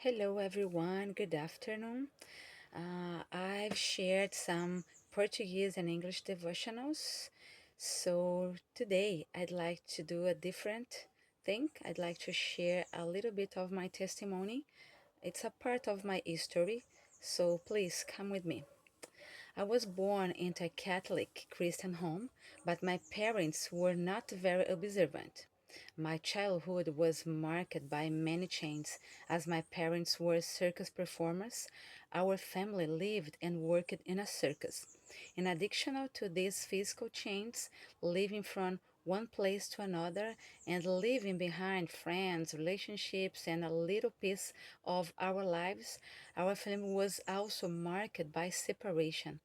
Hello, everyone. Good afternoon. I've shared some Portuguese and English devotionals. So today I'd like to do a different thing. I'd like to share a little bit of my testimony. It's a part of my history. So please come with me. I was born into a Catholic Christian home, but my parents were not very observant. My childhood was marked by many changes, as my parents were circus performers. Our family lived and worked in a circus. In addition to these physical changes, living from one place to another and leaving behind friends, relationships, and a little piece of our lives, our family was also marked by separation.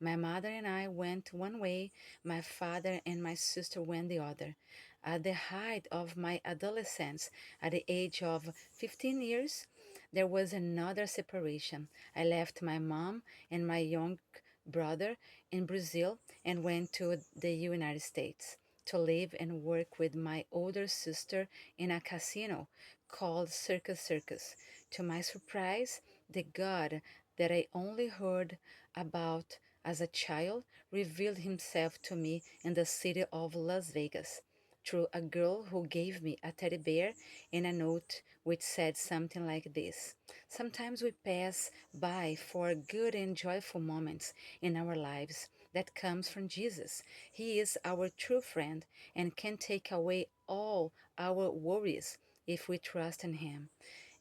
My mother and I went one way, my father and my sister went the other. At the height of my adolescence, at the age of 15 years, there was another separation. I left my mom and my young brother in Brazil and went to the United States to live and work with my older sister in a casino called Circus Circus. To my surprise, the God that I only heard about as a child revealed himself to me in the city of Las Vegas through a girl who gave me a teddy bear and a note which said something like this. Sometimes we pass by for good and joyful moments in our lives that comes from Jesus. He is our true friend and can take away all our worries if we trust in him.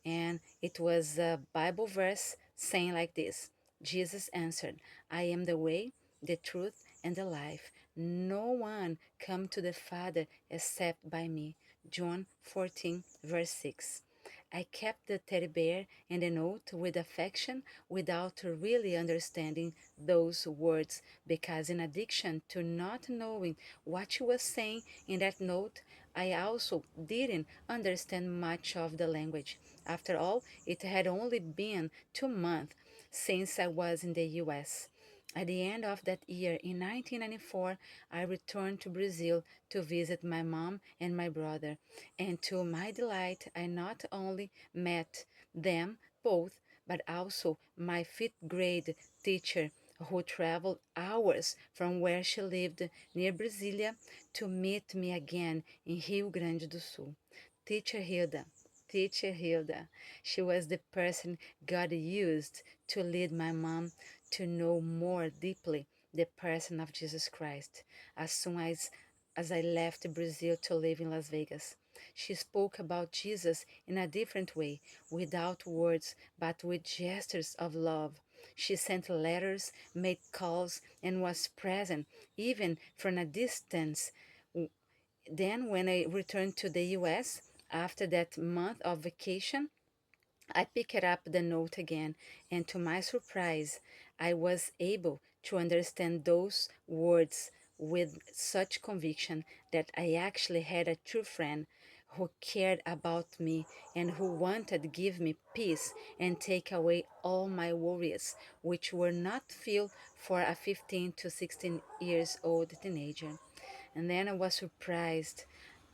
And it was a Bible verse saying like this. Jesus answered, I am the way, the truth, and the life. No one come to the Father except by me. John 14, verse 6. I kept the teddy bear and the note with affection without really understanding those words because, in addition to not knowing what she was saying in that note, I also didn't understand much of the language. After all, it had only been 2 months since I was in the US. At the end of that year, in 1994, I returned to Brazil to visit my mom and my brother. And to my delight, I not only met them both, but also my fifth grade teacher who traveled hours from where she lived near Brasilia to meet me again in Rio Grande do Sul. Teacher Hilda. Teacher Hilda. She was the person God used to lead my mom to know more deeply the person of Jesus Christ. As soon as I left Brazil to live in Las Vegas, she spoke about Jesus in a different way, without words, but with gestures of love. She sent letters, made calls, and was present, even from a distance. Then, when I returned to the US after that month of vacation, I picked up the note again, and to my surprise, I was able to understand those words with such conviction that I actually had a true friend who cared about me and who wanted to give me peace and take away all my worries, which were not few for a 15 to 16 years old teenager. And then I was surprised,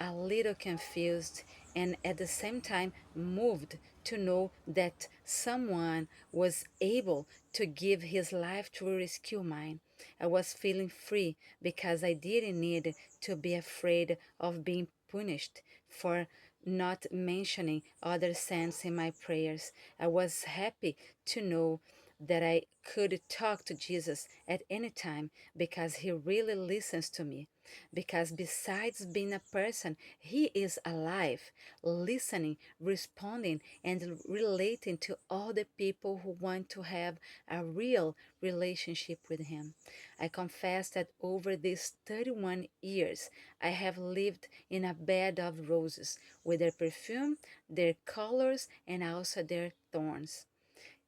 a little confused, and at the same time moved to know that someone was able to give his life to rescue mine. I was feeling free because I didn't need to be afraid of being punished for not mentioning other saints in my prayers. I was happy to know that I could talk to Jesus at any time because he really listens to me. Because besides being a person, he is alive, listening, responding, and relating to all the people who want to have a real relationship with him. I confess that over these 31 years, I have lived in a bed of roses with their perfume, their colors, and also their thorns.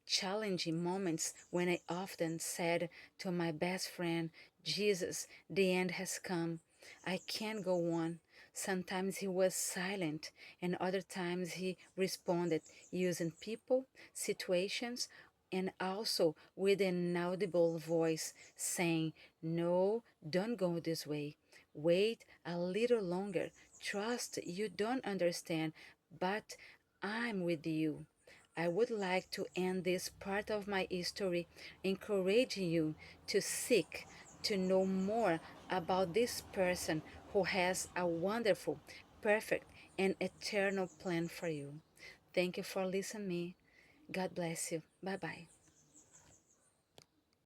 Challenging moments when I often said to my best friend, Jesus, the end has come. I can't go on. Sometimes he was silent, and other times he responded using people, situations, and also with an audible voice saying, no, don't go this way. Wait a little longer. Trust you don't understand, but I'm with you. I would like to end this part of my history encouraging you to seek to know more about this person who has a wonderful, perfect, and eternal plan for you. Thank you for listening. God bless you. Bye bye.